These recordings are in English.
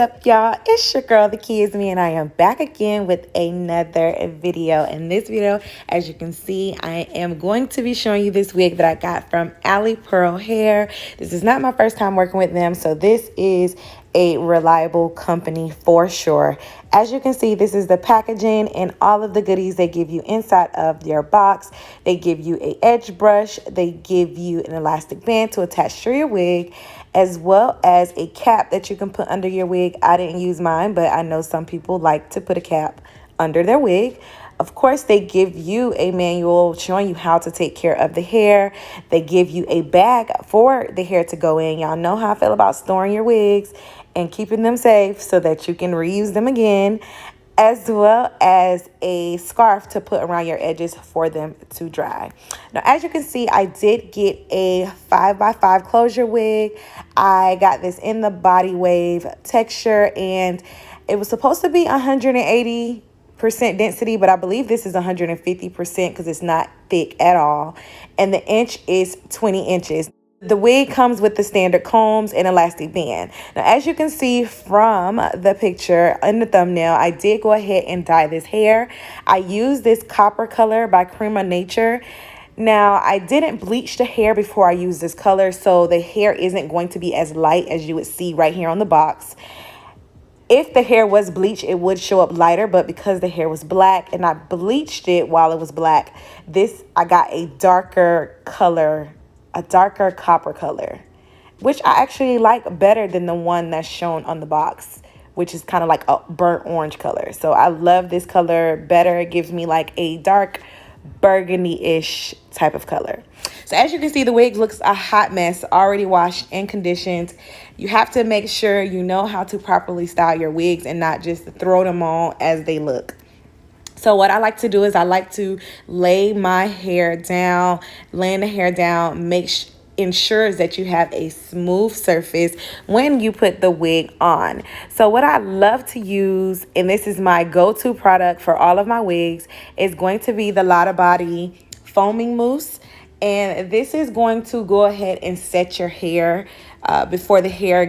up, y'all? It's your girl, TheKeyisME, and I am back again with another video. In this video, as you can see, I am going to be showing you this wig that I got from Alipearl Hair. This is not my first time working with them, so this is a reliable company for sure. As you can see, this is the packaging and all of the goodies they give you inside of your box. They give you an edge brush, they give you an elastic band to attach to your wig, as well as a cap that you can put under your wig. I didn't use mine, but I know some people like to put a cap under their wig. Of course, they give you a manual showing you how to take care of the hair. They give you a bag for the hair to go in. Y'all know how I feel about storing your wigs and keeping them safe so that you can reuse them again, as well as a scarf to put around your edges for them to dry. Now, as you can see, I did get a 5x5 closure wig. I got this in the body wave texture, and it was supposed to be 180% density, but I believe this is 150% because it's not thick at all, and the inch is 20 inches. The wig comes with the standard combs and elastic band. Now, as you can see from the picture in the thumbnail, I did go ahead and dye this hair. I used this copper color by Cream of Nature. Now, I didn't bleach the hair before I used this color, so the hair isn't going to be as light as you would see right here on the box. If the hair was bleached, it would show up lighter, but because the hair was black and I bleached it while it was black, I got a darker color, a darker copper color, which I actually like better than the one that's shown on the box, which is kind of like a burnt orange color. So I love this color better. It gives me like a dark burgundy-ish type of color. So as you can see, the wig looks a hot mess, already washed and conditioned. You have to make sure you know how to properly style your wigs and not just throw them on as they look. So what I like to do is I like to lay my hair down, laying the hair down, ensures that you have a smooth surface when you put the wig on. So what I love to use, and this is my go-to product for all of my wigs, is going to be the Lotta Body foaming mousse. And this is going to go ahead and set your hair before the hair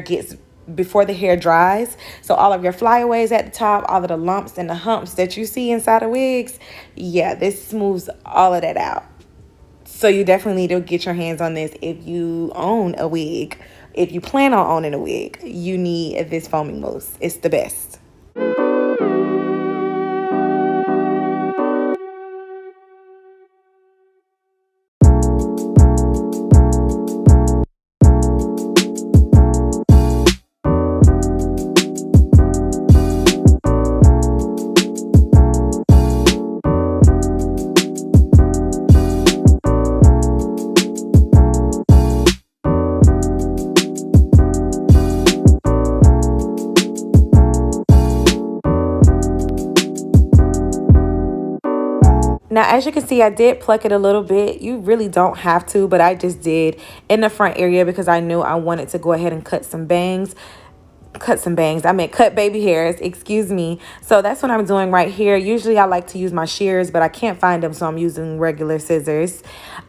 dries. So all of your flyaways at the top, all of the lumps and the humps that you see inside of wigs, yeah, this smooths all of that out. So you definitely need to get your hands on this if you own a wig. If you plan on owning a wig, you need this foaming mousse. It's the best. Now, as you can see, I did pluck it a little bit. You really don't have to, but I just did in the front area because I knew I wanted to go ahead and cut some bangs. I meant cut baby hairs, excuse me. So that's what I'm doing right here. Usually I like to use my shears, but I can't find them, so I'm using regular scissors.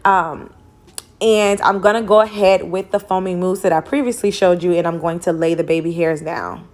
And I'm going to go ahead with the foaming mousse that I previously showed you, and I'm going to lay the baby hairs down.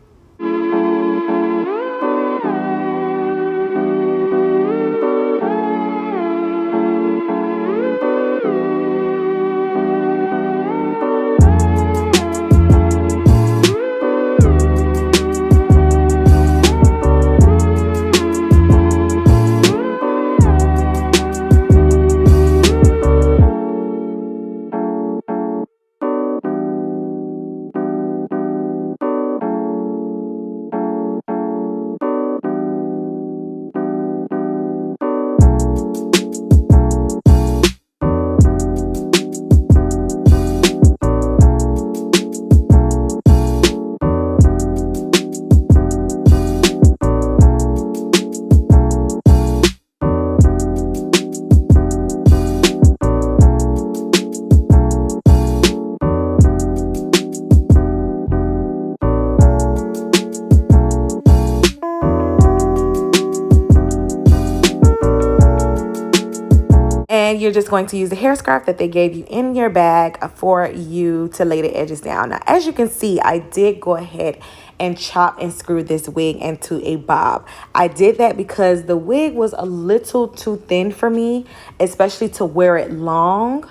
And you're just going to use the hair scarf that they gave you in your bag for you to lay the edges down. Now, as you can see, I did go ahead and chop and screw this wig into a bob. I did that because the wig was a little too thin for me, especially to wear it long.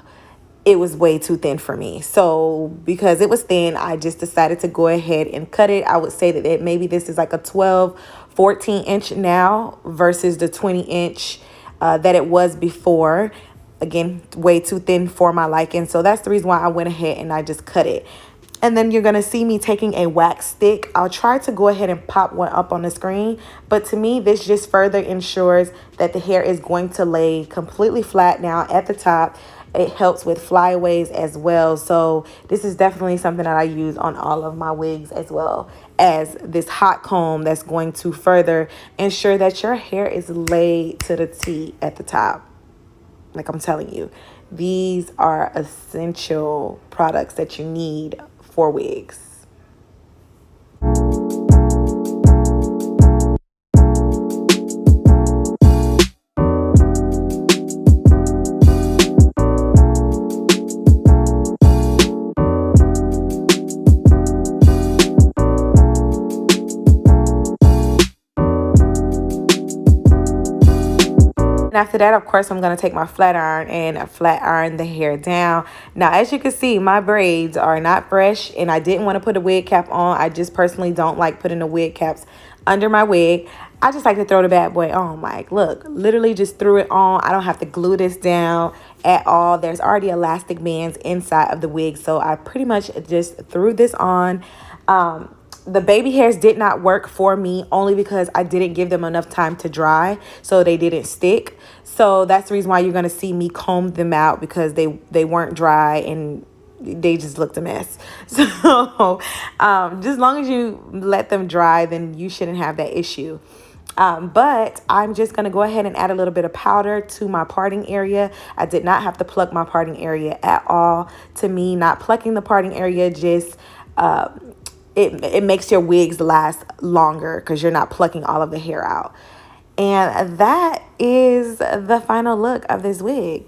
It was way too thin for me. So because it was thin, I just decided to go ahead and cut it. I would say that maybe this is like a 12, 14 inch now versus the 20 inch that it was before. Again, way too thin for my liking. So that's the reason why I went ahead and I just cut it. And then you're going to see me taking a wax stick. I'll try to go ahead and pop one up on the screen. But to me, this just further ensures that the hair is going to lay completely flat now at the top. It helps with flyaways as well. So this is definitely something that I use on all of my wigs, as well as this hot comb that's going to further ensure that your hair is laid to the T at the top. Like I'm telling you, these are essential products that you need for wigs. After that, of course, I'm going to take my flat iron and flat iron the hair down. Now, as you can see, my braids are not fresh and I didn't want to put a wig cap on. I just personally don't like putting the wig caps under my wig. I just like to throw the bad boy on. Like, look, literally just threw it on. I don't have to glue this down at all. There's already elastic bands inside of the wig. So I pretty much just threw this on. The baby hairs did not work for me only because I didn't give them enough time to dry, so they didn't stick. So that's the reason why you're going to see me comb them out, because they weren't dry and they just looked a mess. So just as long as you let them dry, then you shouldn't have that issue. But I'm just going to go ahead and add a little bit of powder to my parting area. I did not have to pluck my parting area at all. To me, not plucking the parting area just it makes your wigs last longer because you're not plucking all of the hair out. And that is the final look of this wig.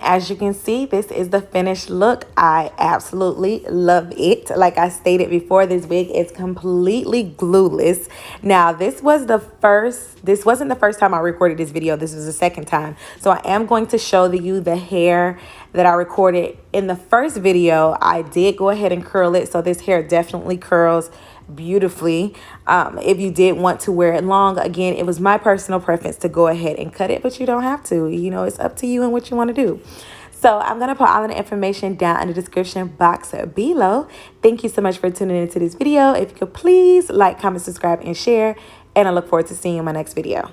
As you can see, this is the finished look. I absolutely love it. Like I stated before, this wig is completely glueless. Now, this wasn't the first time I recorded this video. This was the second time. So I am going to show you the hair that I recorded in the first video. I did go ahead and curl it. So this hair definitely curls beautifully. If you did want to wear it long, again, it was my personal preference to go ahead and cut it, but you don't have to. You know, it's up to you and what you want to do. So I'm going to put all of the information down in the description box below. Thank you so much for tuning into this video. If you could please like, comment, subscribe, and share, and I look forward to seeing you in my next video.